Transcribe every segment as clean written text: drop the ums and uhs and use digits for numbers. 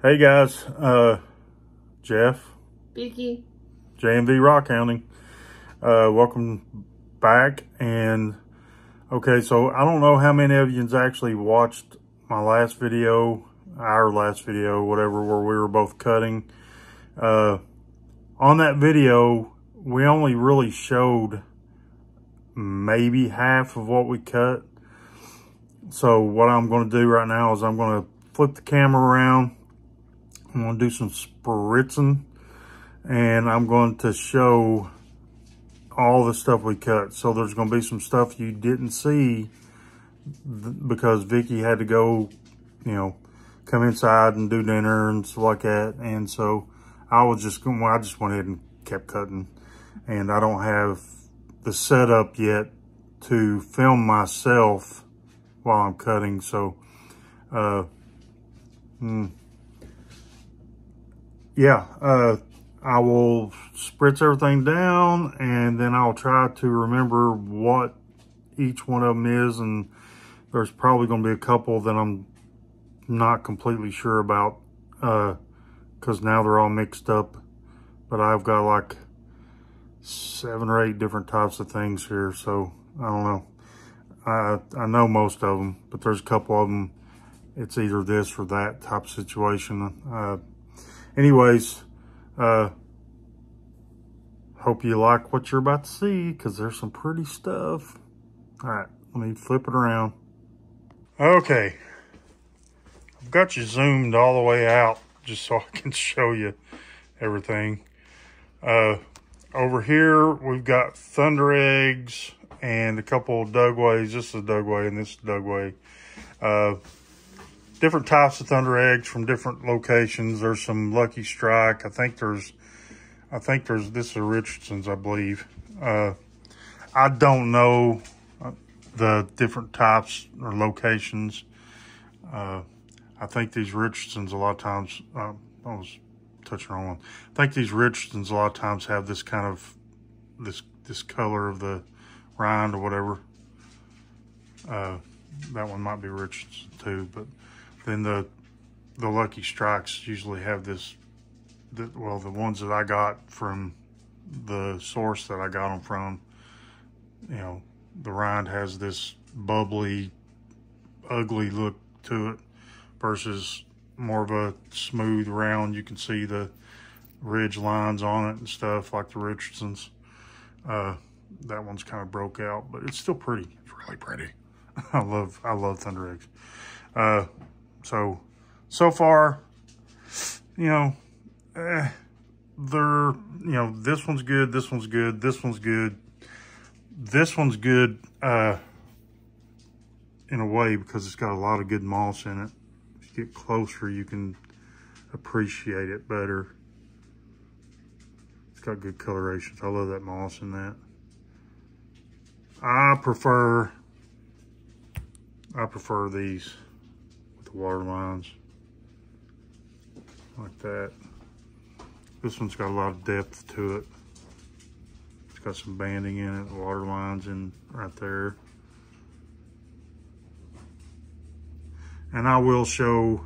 Hey guys, Jeff, Vicky. JMV Rock Counting. Welcome back. And okay, so I don't know how many of you actually watched my last video, our last video, whatever, where we were both cutting. On that video, we only really showed maybe half of what we cut. So what I'm going to do right now is I'm going to flip the camera around. I'm going to do some spritzing, and I'm going to show all the stuff we cut. So there's going to be some stuff you didn't see because Vicky had to go, come inside and do dinner and stuff like that. And so I just went ahead and kept cutting, and I don't have the setup yet to film myself while I'm cutting. So, I will spritz everything down, and then I'll try to remember what each one of them is. And there's probably going to be a couple that I'm not completely sure about, because now they're all mixed up. But I've got like 7 or 8 different types of things here, so I don't know. I know most of them, but there's a couple of them, it's either this or that type of situation. Anyways, hope you like what you're about to see, because there's some pretty stuff. All right, let me flip it around. Okay, I've got you zoomed all the way out just so I can show you everything. Over here, we've got thunder eggs and a couple of Dugways. This is a Dugway and this is a Dugway. Different types of thunder eggs from different locations. There's some Lucky Strike. I think there's this is a Richardson's, I believe. I don't know the different types or locations. I think these Richardson's a lot of times, I was touching on one. I think these Richardson's a lot of times have this kind of, this color of the rind or whatever. That one might be Richardson too, but then the Lucky Strikes usually have this, well, the ones that I got from the source that I got them from, the rind has this bubbly, ugly look to it versus more of a smooth round. You can see the ridge lines on it and stuff like the Richardson's. That one's kind of broke out, but it's still pretty. It's really pretty. I love thunder eggs. So far, they're, this one's good, this one's good, this one's good. This one's good, in a way, because it's got a lot of good moss in it. If you get closer, you can appreciate it better. It's got good colorations. I love that moss in that. I prefer these with the water lines like that. This one's got a lot of depth to it. It's got some banding in it, water lines in right there. And I will show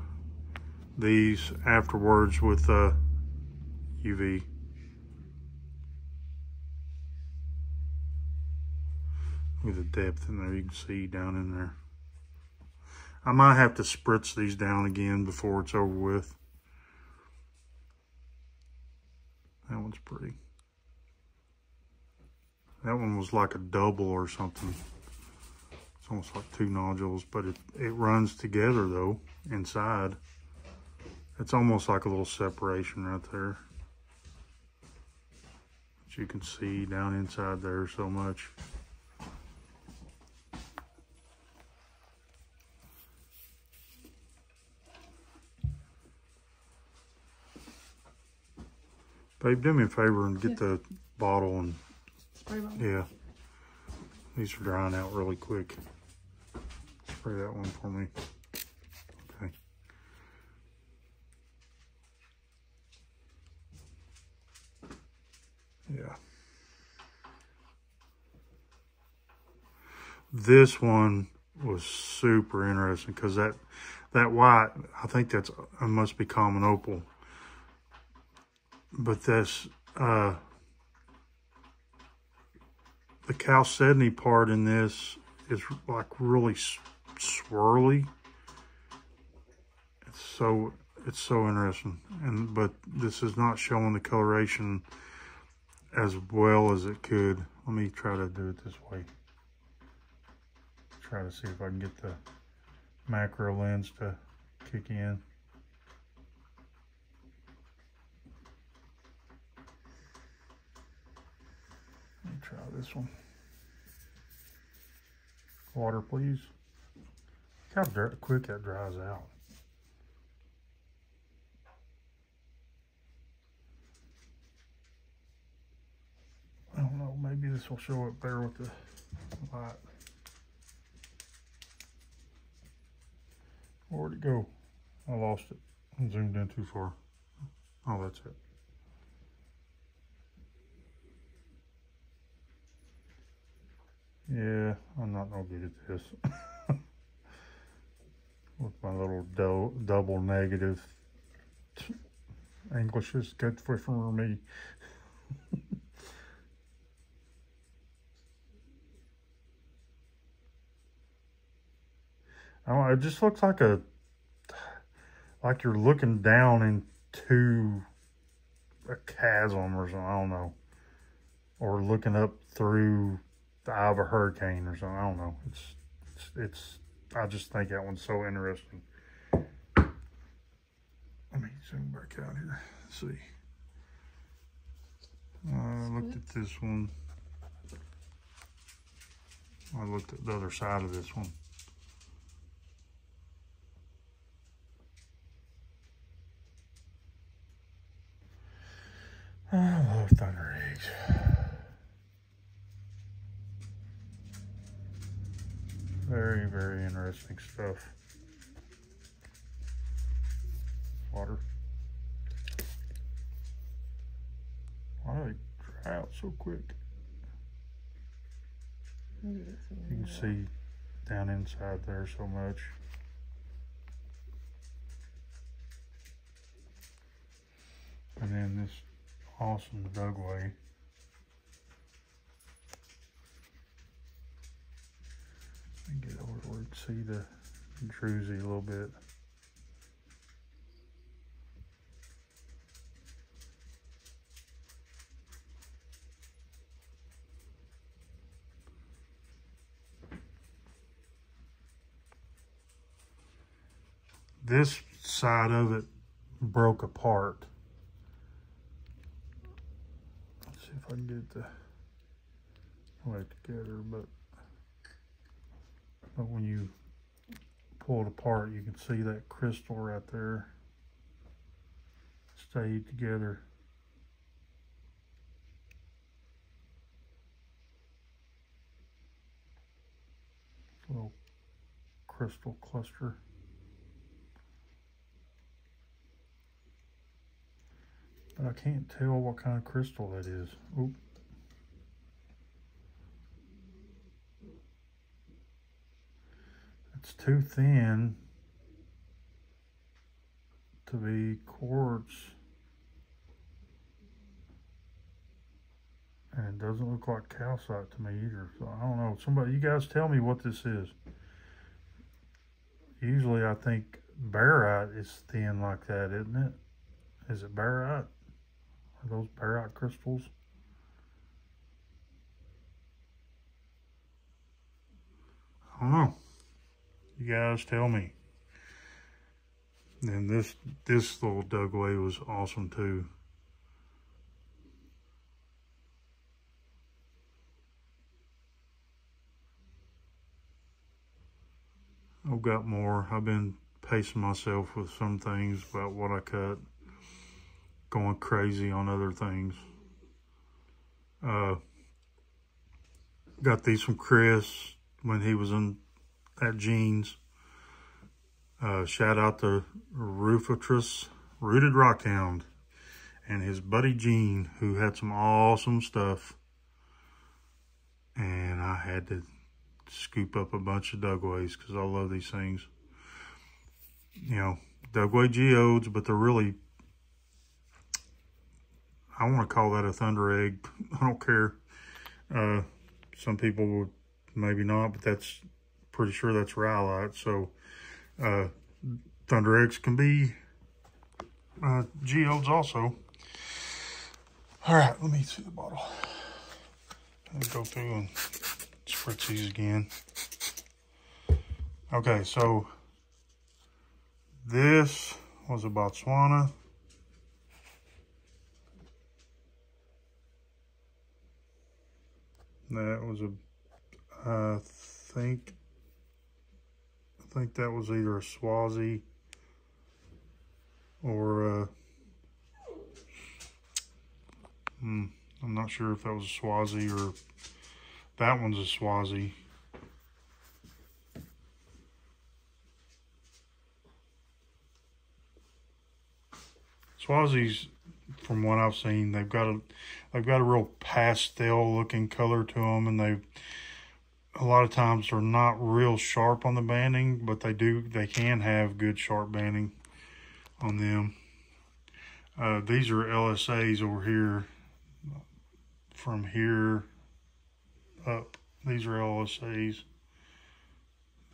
these afterwards with UV. With the depth in there, you can see down in there. I might have to spritz these down again before it's over with. That one's pretty. That one was like a double or something. It's almost like 2 nodules, but it runs together though, inside. It's almost like a little separation right there. But you can see down inside there so much. Babe, do me a favor and get the bottle and, yeah. These are drying out really quick. Spray that one for me. Okay. Yeah. This one was super interesting because that white, I think that's, it must be common opal. But this, the chalcedony part in this is like really swirly. It's so interesting. But this is not showing the coloration as well as it could. Let me try to do it this way. Try to see if I can get the macro lens to kick in. Let me try this one. Water, please. Look how quick that dries out. I don't know, maybe this will show up better with the light. Where'd it go? I lost it. I zoomed in too far. Oh, that's it. Yeah, I'm not no good at this. With my little double negative. English is good for me. I don't know, it just looks like you're looking down into a chasm or something. I don't know. Or looking up through the eye of a hurricane or something. I don't know. It's I just think that one's so interesting. Let me zoom back out here. Let's see. I looked at this one. I looked at the other side of this one. I love thunder eggs. Very, very interesting stuff. Water. Why do they dry out so quick? You can see down inside there so much. And then this awesome dugway. Get over where you can see the druzy a little bit. This side of it broke apart. Let's see if I can get the way together, but when you pull it apart, you can see that crystal right there stayed together. Little crystal cluster. But I can't tell what kind of crystal that is. Oop. It's too thin to be quartz, and it doesn't look like calcite to me either. So I don't know. Somebody, you guys tell me what this is. Usually I think barite is thin like that, isn't it? Is it barite? Are those barite crystals? I don't know. You guys tell me. And this little dugway was awesome too. I've got more. I've been pacing myself with some things about what I cut. Going crazy on other things. Got these from Chris when he was in at Gene's. Shout out to Rooted Rockhound and his buddy Gene, who had some awesome stuff. And I had to scoop up a bunch of dugways because I love these things. You know, dugway geodes, but they're really, I want to call that a thunder egg. I don't care. Some people would maybe not, but that's pretty sure that's rhyolite. So thunder eggs can be geodes also. All right, let me see the bottle. Let me go through and spritz these again. Okay, so this was a Botswana. That was a, I think that was either a Swazi or I'm not sure if that was a Swazi or that one's a Swazi. Swazis, from what I've seen, they've got a real pastel looking color to them, and a lot of times they're not real sharp on the banding, but they can have good sharp banding on them. These are LSAs over here, from here up. These are LSAs.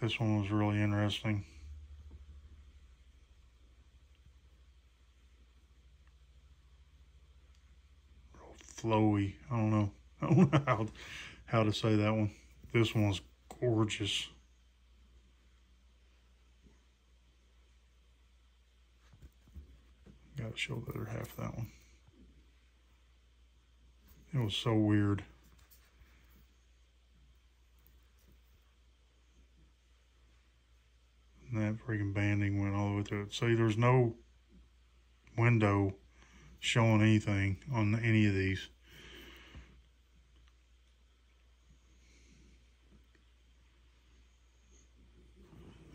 This one was really interesting. Flowy. I don't know how to say that one. This one's gorgeous. Gotta show the other half of that one. It was so weird. And that freaking banding went all the way through it. See, there's no window showing anything on any of these.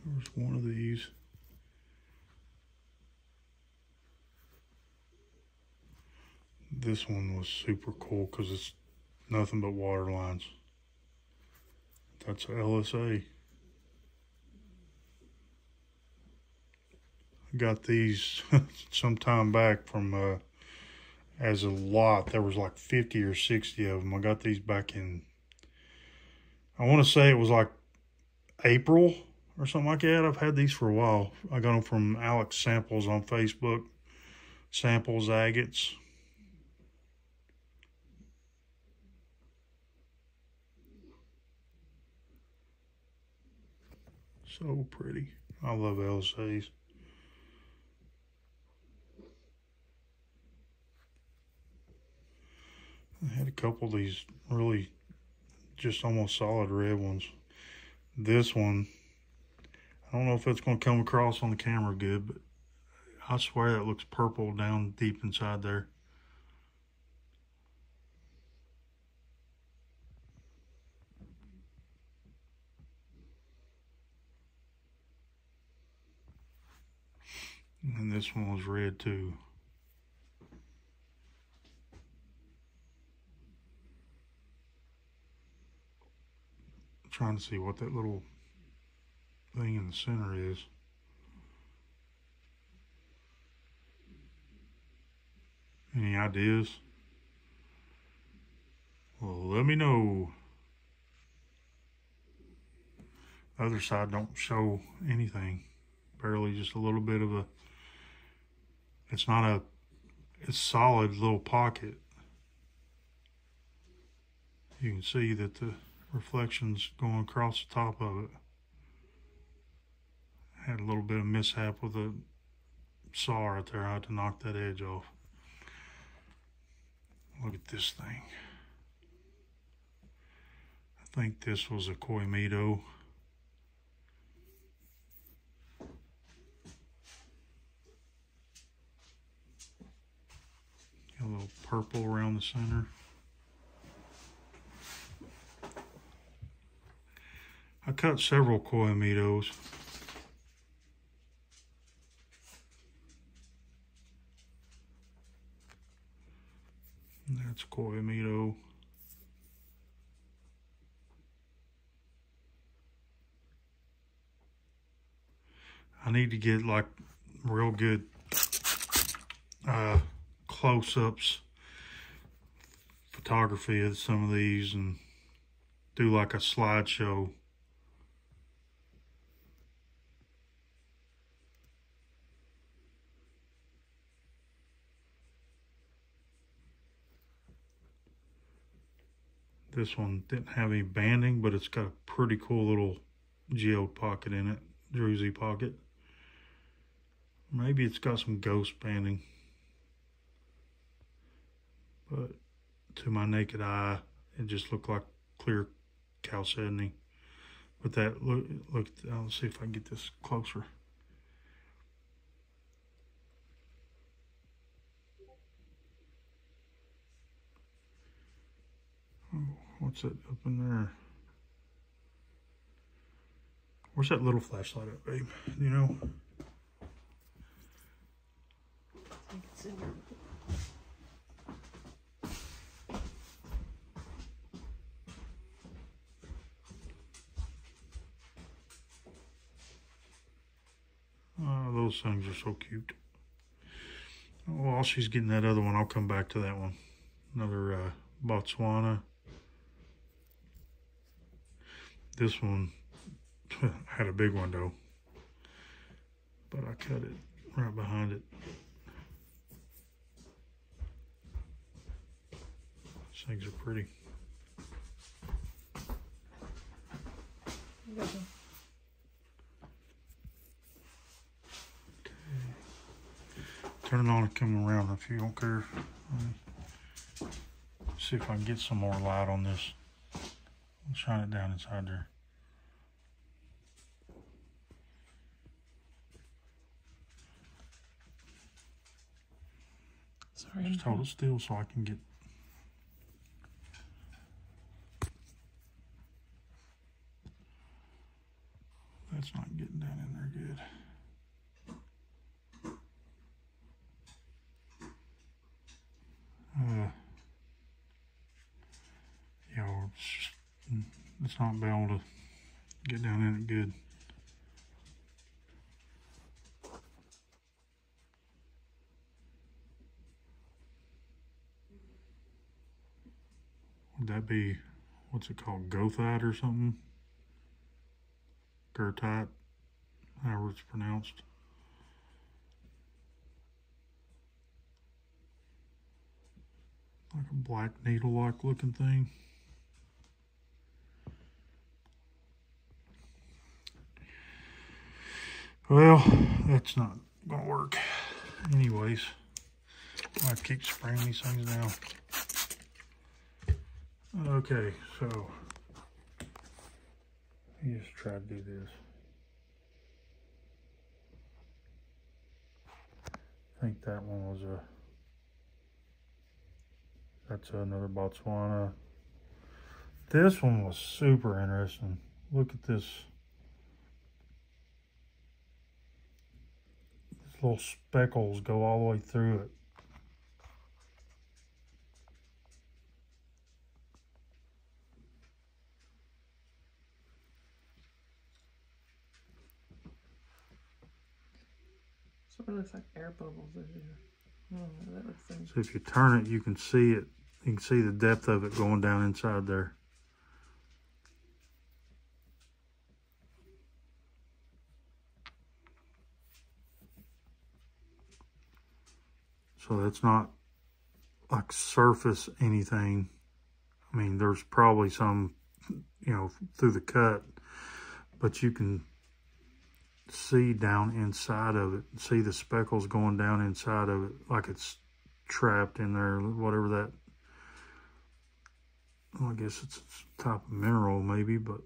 There's one of these. This one was super cool because it's nothing but water lines. That's a LSA. I got these some time back from as a lot. There was like 50 or 60 of them. I got these back in, I want to say it was like April or something like that. I've had these for a while. I got them from Alex Samples on Facebook. Samples Agates. So pretty. I love LSAs. I had a couple of these really just almost solid red ones. This one, I don't know if it's going to come across on the camera good, but I swear that looks purple down deep inside there. And this one was red too. I'm trying to see what that little thing in the center is. Any ideas? Well, let me know. The other side don't show anything. Barely, just a little bit of a, it's not a, it's solid little pocket. You can see that the reflection's going across the top of it. Had a little bit of mishap with a saw right there. I had to knock that edge off. Look at this thing. I think this was a Koimito. Got a little purple around the center. I cut several Koimitos. That's Koimito. need to get like real good close-ups photography of some of these and do like a slideshow. This one didn't have any banding, but it's got a pretty cool little geode pocket in it, druzy pocket. Maybe it's got some ghost banding, but to my naked eye, it just looked like clear chalcedony. But that look, let's see if I can get this closer. Oh, what's that up in there? Where's that little flashlight at, babe? You know? It's in there. Oh, those things are so cute. While she's getting that other one, I'll come back to that one. Another Botswana. This one had a big one though, but I cut it right behind it. These things are pretty. Okay. Turn it on and come around if you don't care. See if I can get some more light on this. I'll shine it down inside there. Sorry, just hold it still so I can get. That's not getting down in there good. Yeah, it's not be able to get down in it good. Would that be, what's it called, goethite or something? Goethite, however it's pronounced. Like a black needle-like looking thing. Well, that's not gonna work. Anyways, I have to keep spraying these things down. Okay, so let me just try to do this. I think that one was that's another Botswana. This one was super interesting. Look at this. These little speckles go all the way through it. Sort of looks like air bubbles as you. Oh, that looks like. So if you turn it, you can see it. You can see the depth of it going down inside there. So that's not like surface anything. I mean, there's probably some, you know, through the cut, but you can see down inside of it, see the speckles going down inside of it, like it's trapped in there, whatever that, well, I guess it's a type of mineral maybe, but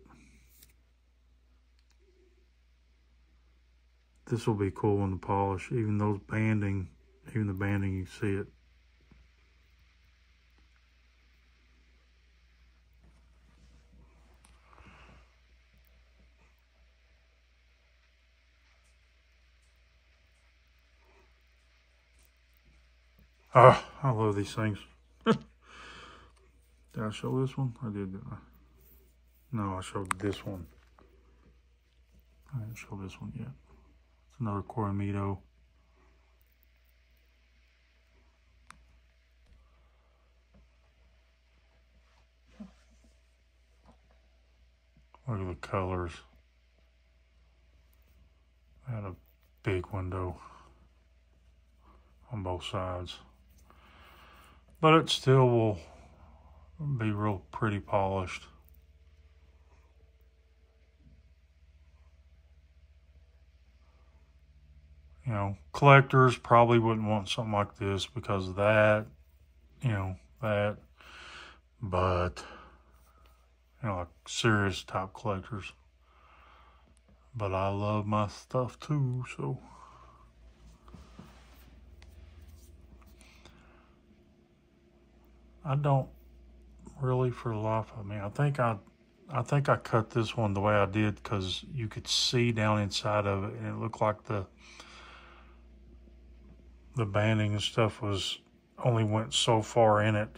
this will be cool in the polish. Even those banding, even the banding, you see it. Ah, I love these things. Did I show this one? I did, didn't I? No, I showed this one. I didn't show this one yet. Another Coromito. Look at the colors. I had a big window on both sides. But it still will be real pretty polished. You know, collectors probably wouldn't want something like this because of that, you know, that. But, you know, like serious type collectors. But I love my stuff too, so. I don't really, for the life of me. I think I cut this one the way I did because you could see down inside of it, and it looked like the banding and stuff was only went so far in it.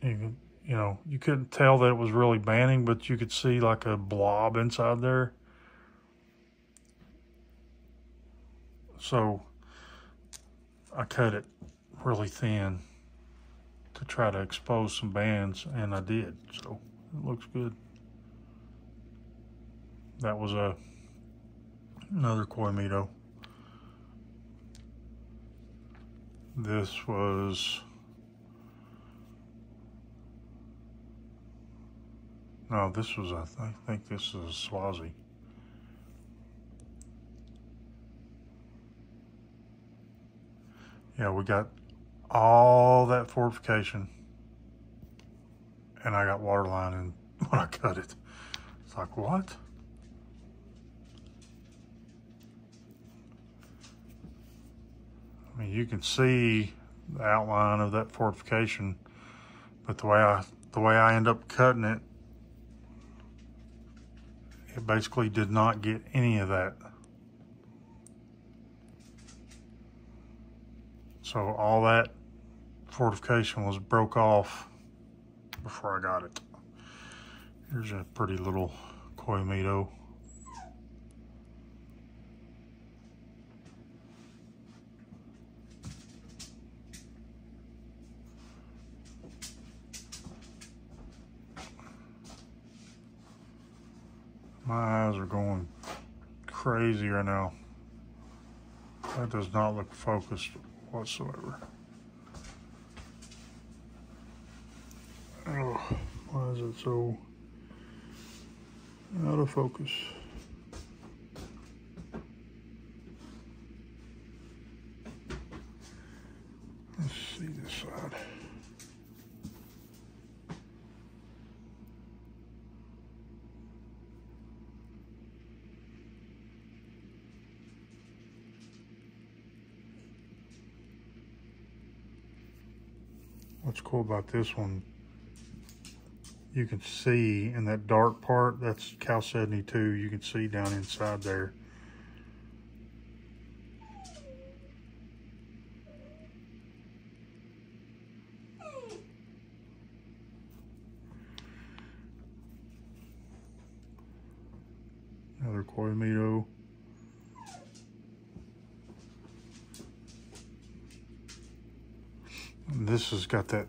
You know, you couldn't tell that it was really banding, but you could see like a blob inside there. So I cut it really thin to try to expose some bands, and I did, so it looks good. That was another Coromito. This was, no, this was, I think this is Swazi. Yeah, we got all that fortification, and I got water line in when I cut it. It's like, what? I mean, you can see the outline of that fortification, but the way I end up cutting it, it basically did not get any of that. So all that fortification was broke off before I got it. Here's a pretty little Coromito. My eyes are going crazy right now. That does not look focused whatsoever. Oh, why is it so out of focus? Let's see this side. What's cool about this one, you can see in that dark part, that's Cal 72, you can see down inside there. Another Coromito. This has got that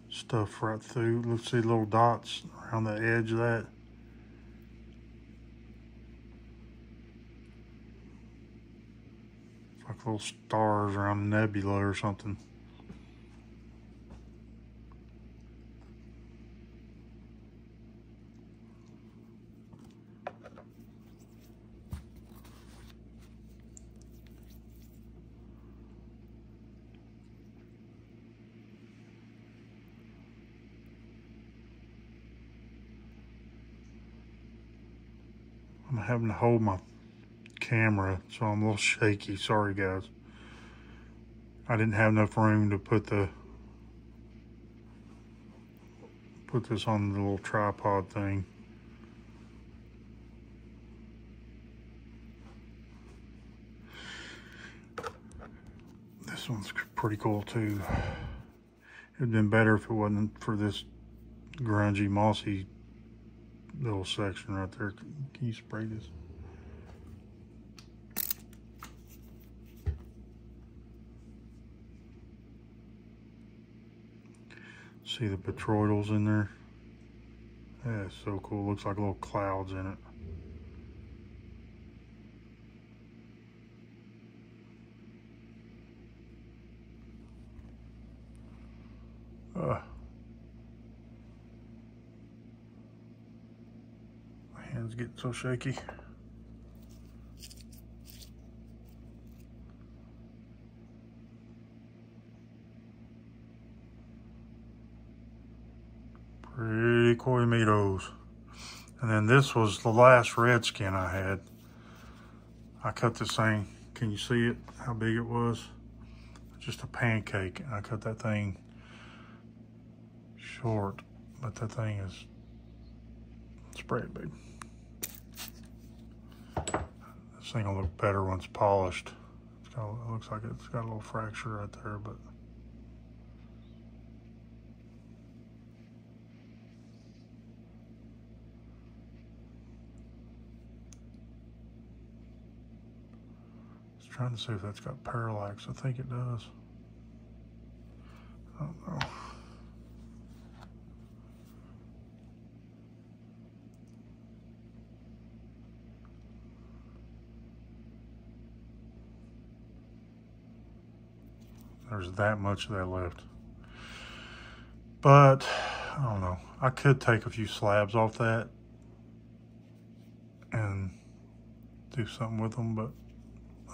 stuff right through. Let's see little dots around the edge of that. It's like little stars around a nebula or something. I'm having to hold my camera, so I'm a little shaky. Sorry, guys. I didn't have enough room to put this on the little tripod thing. This one's pretty cool too. It'd been better if it wasn't for this grungy, mossy little section right there. Can you spray this? See the petroidals in there? Yeah, it's so cool. Looks like little clouds in it. My hand's getting so shaky. Pretty Koyamitos. And then this was the last red skin I had. I cut this thing. Can you see it? How big it was? Just a pancake. I cut that thing short, but that thing is pretty big. This thing will look better when it's polished. It looks like it's got a little fracture right there, but trying to see if that's got parallax. I think it does. I don't know. There's that much of that left. But I don't know. I could take a few slabs off that and do something with them, but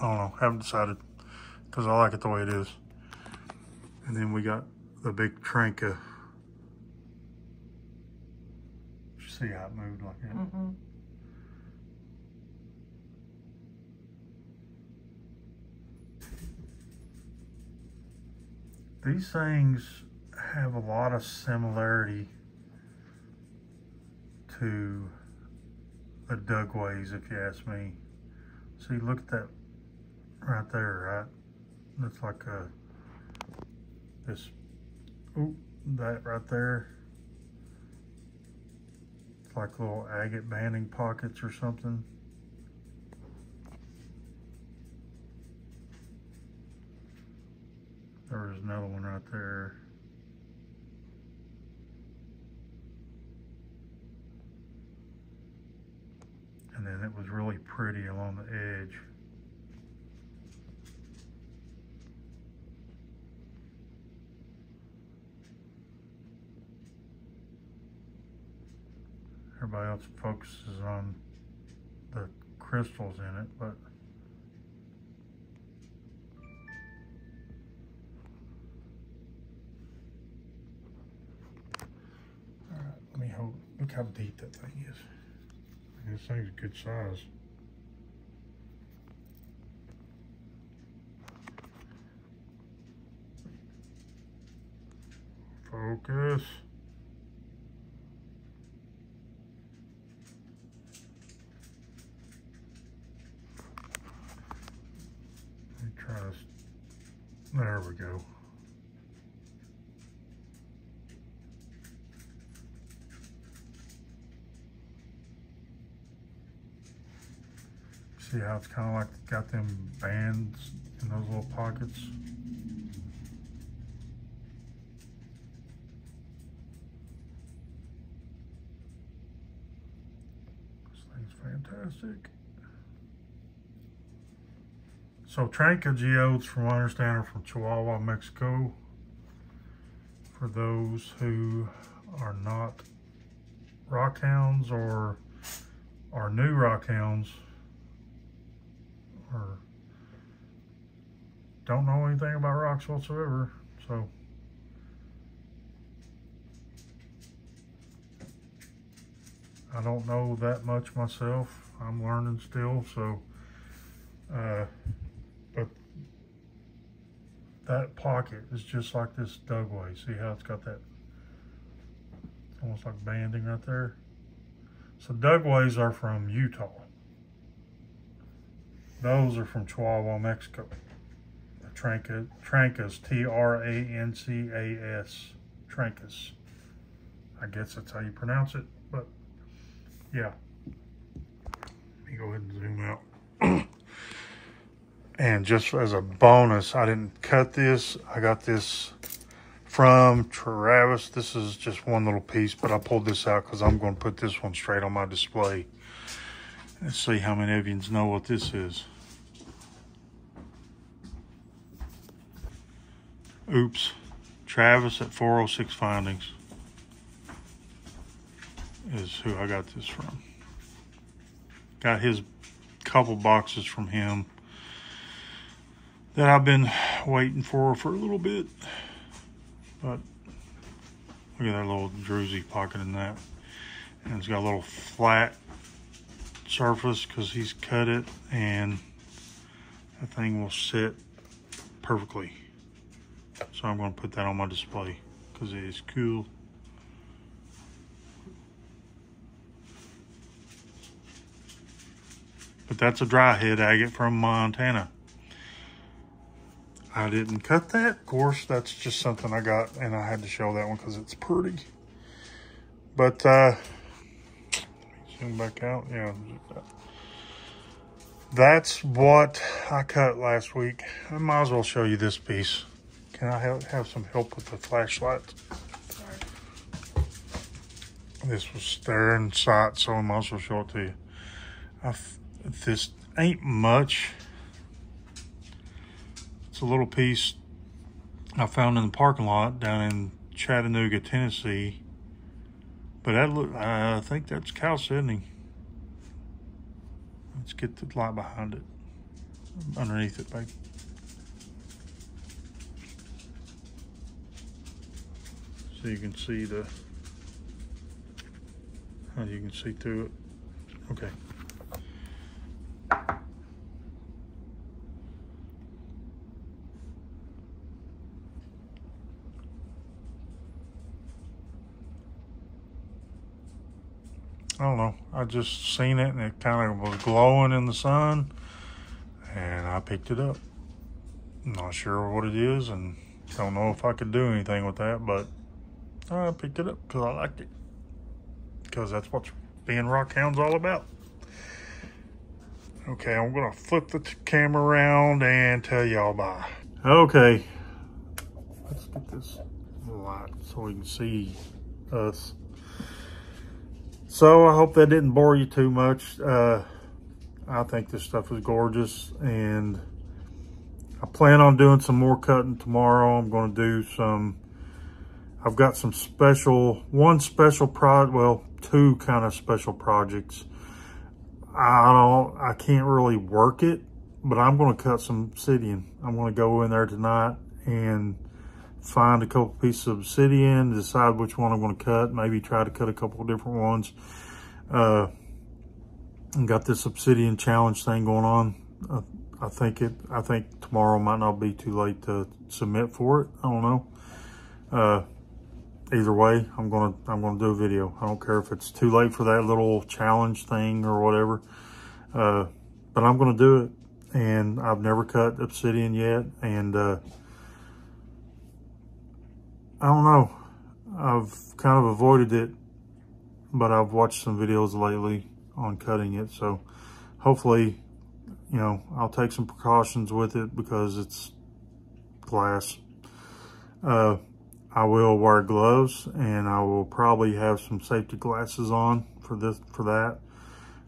I don't know, haven't decided because I like it the way it is. And then we got the big Tranca. You see how it moved like that? Mm-hmm. These things have a lot of similarity to the Dugways, if you ask me. See, look at that right there, right? That's like that right there. It's like little agate banding pockets or something. There's another one right there. And then it was really pretty along the edge. Everybody else focuses on the crystals in it, but all right, let me hold. Look how deep that thing is. This thing's a good size. Focus. Let me try this. There we go. See how it's kind of like got them bands in those little pockets? This thing's fantastic. So Tranca geodes, from what I understand, are from Chihuahua, Mexico. For those who are not rockhounds or are new rockhounds, or don't know anything about rocks whatsoever, so I don't know that much myself. I'm learning still, so but that pocket is just like this Dugway. See how it's got that almost like banding right there? So Dugways are from Utah. Those are from Chihuahua, Mexico. Trancas, T-R-A-N-C-A-S, Trancas. I guess that's how you pronounce it, but Yeah. Let me go ahead and zoom out. And just as a bonus, I didn't cut this. I got this from Travis. This is just one little piece, but I pulled this out because I'm going to put this one straight on my display. Let's see how many of you know what this is. Oops. Travis at 406 Findings is who I got this from. Got his couple boxes from him that I've been waiting for a little bit. But look at that little druzy pocket in that. And it's got a little flat surface because he's cut it, and that thing will sit perfectly. So I'm going to put that on my display because it is cool. But that's a dry head agate from Montana. I didn't cut that, of course. That's just something I got, and I had to show that one because it's pretty. But zoom back out. Yeah, that's what I cut last week. I might as well show you this piece. Can I have some help with the flashlight? Sorry. This was there in sight, so I might as well show it to you. This ain't much. It's a little piece I found in the parking lot down in Chattanooga, Tennessee. But that I think that's chalcedony. Let's get the light behind it, underneath it, babe. So you can see how you can see through it. Okay. I don't know. I just seen it and it kind of was glowing in the sun, and I picked it up. I'm not sure what it is, and don't know if I could do anything with that, but I picked it up because I liked it. Because that's what being rock hound's all about. Okay, I'm gonna flip the camera around and tell y'all bye. Okay, let's get this light so we can see us. So I hope that didn't bore you too much. I think this stuff is gorgeous, and I plan on doing some more cutting tomorrow. I'm going to do some, I've got some one special project, well, two kind of special projects. I can't really work it, but I'm going to cut some obsidian. I'm going to go in there tonight and find a couple pieces of obsidian, decide which one I'm going to cut, maybe try to cut a couple of different ones. And got this obsidian challenge thing going on. I think tomorrow might not be too late to submit for it. I don't know. Either way, I'm gonna do a video. I don't care if it's too late for that little challenge thing or whatever. But I'm gonna do it. And I've never cut obsidian yet, and I don't know. I've kind of avoided it, but I've watched some videos lately on cutting it. So hopefully, you know, I'll take some precautions with it because it's glass. I will wear gloves, and I will probably have some safety glasses on for that.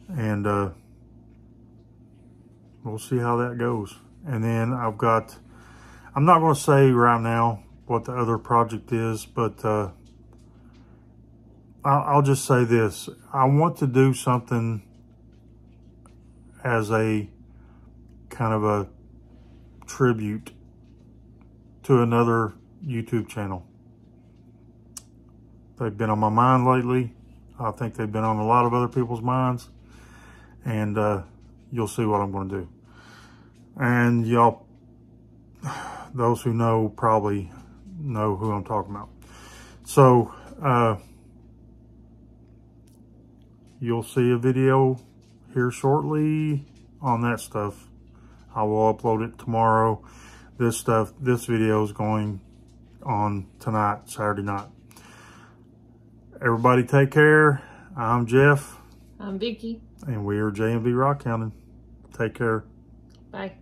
And we'll see how that goes. And then I'm not going to say right now what the other project is, but I'll just say this. I want to do something as a kind of a tribute to another YouTube channel. They've been on my mind lately. I think they've been on a lot of other people's minds, and you'll see what I'm going to do. And y'all, those who know probably know who I'm talking about. So you'll see a video here shortly on that stuff. I will upload it tomorrow. This video is going on tonight, Saturday night. Everybody take care. I'm Jeff. I'm Vicky. And we are J&B Rock Counting. Take care. Bye.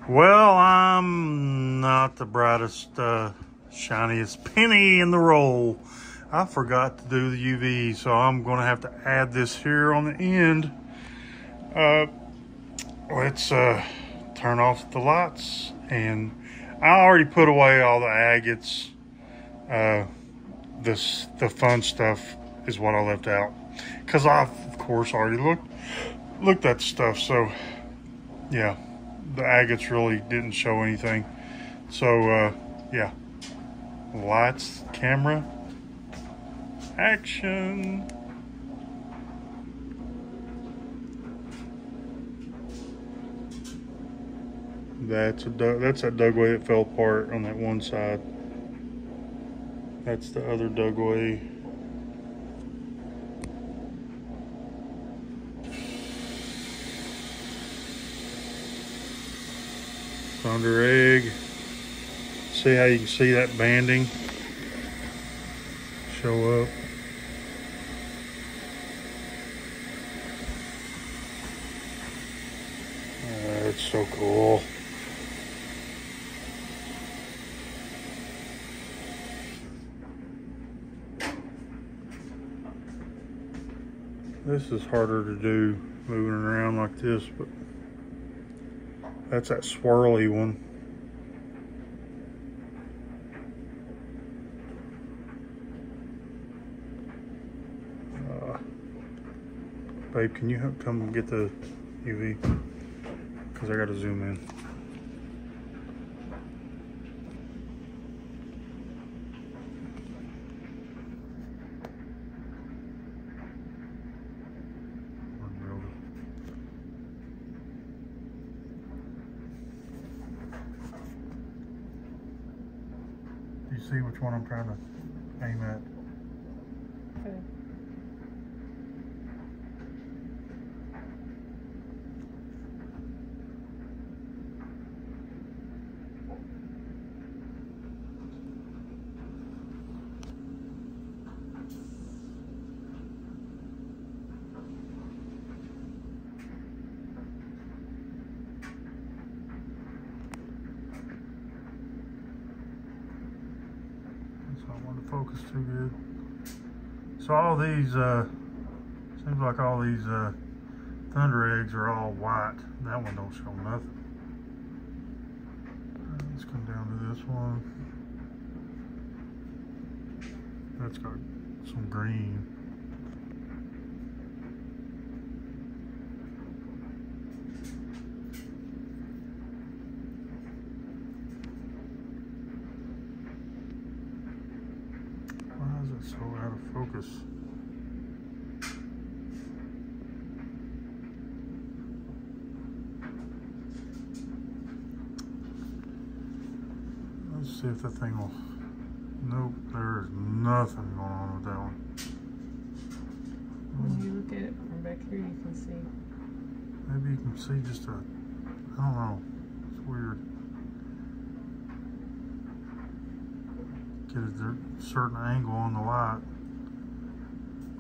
Well, I'm not the brightest, shiniest penny in the roll. I forgot to do the UV, so I'm going to have to add this here on the end. Let's turn off the lights. And I already put away all the agates. The fun stuff is what I left out. Because I've, of course, already looked at stuff. So, yeah, the agates really didn't show anything. So, yeah. Lights, camera, action. That's that dugway that fell apart on that one side. That's the other dugway. Thunder egg. See how you can see that banding show up. That's so cool. This is harder to do moving around like this, but that's that swirly one. Babe, can you come and get the UV? Because I got to zoom in. Do you see which one I'm trying to aim at? Okay. So I want to focus too good. So all these, seems like all these thunder eggs are all white. That one don't show nothing. Let's come down to this one. That's got some green. Why is it so out of focus? Let's see if that thing will... Nope, there is nothing going on with that one. When you look at it from back here, you can see. Maybe you can see just a... I don't know. It's weird. Get a certain angle on the light.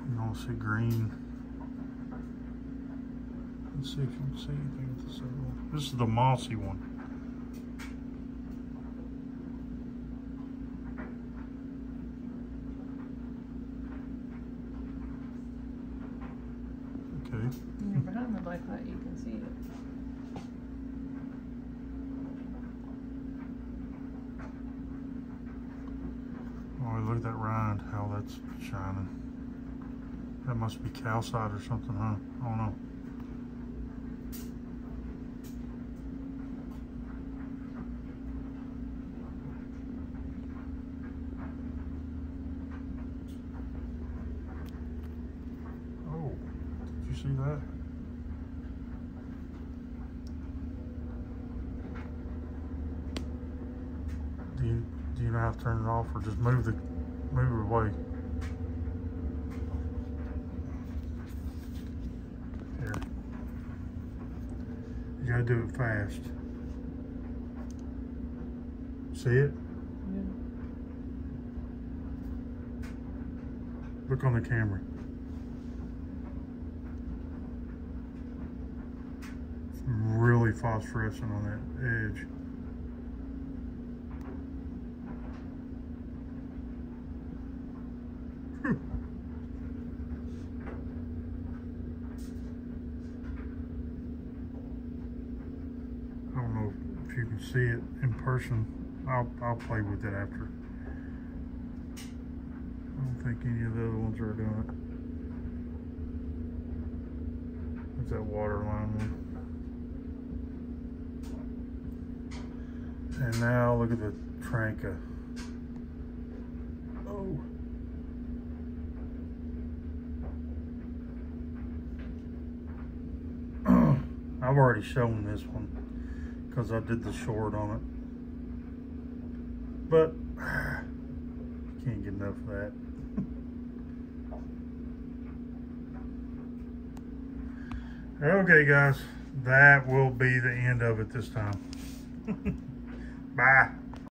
You don't see green. Let's see if you can see anything with this other one. This is the mossy one. Okay. When you're behind the black light, you can see it. Oh, look at that rind, how that's shining. That must be calcite or something, huh? I don't know. Oh, did you see that? Do you know how to turn it off, or just move it away? Here. You gotta do it fast. See it? Yeah. Look on the camera. really phosphorescent on that edge. Whew. I don't know if you can see it in person. I'll play with it after. I don't think any of the other ones are doing it. That's that water line one. And now look at the Tranca. Oh. I've already shown this one because I did the short on it. But can't get enough of that. Okay, guys, that will be the end of it this time. Bye.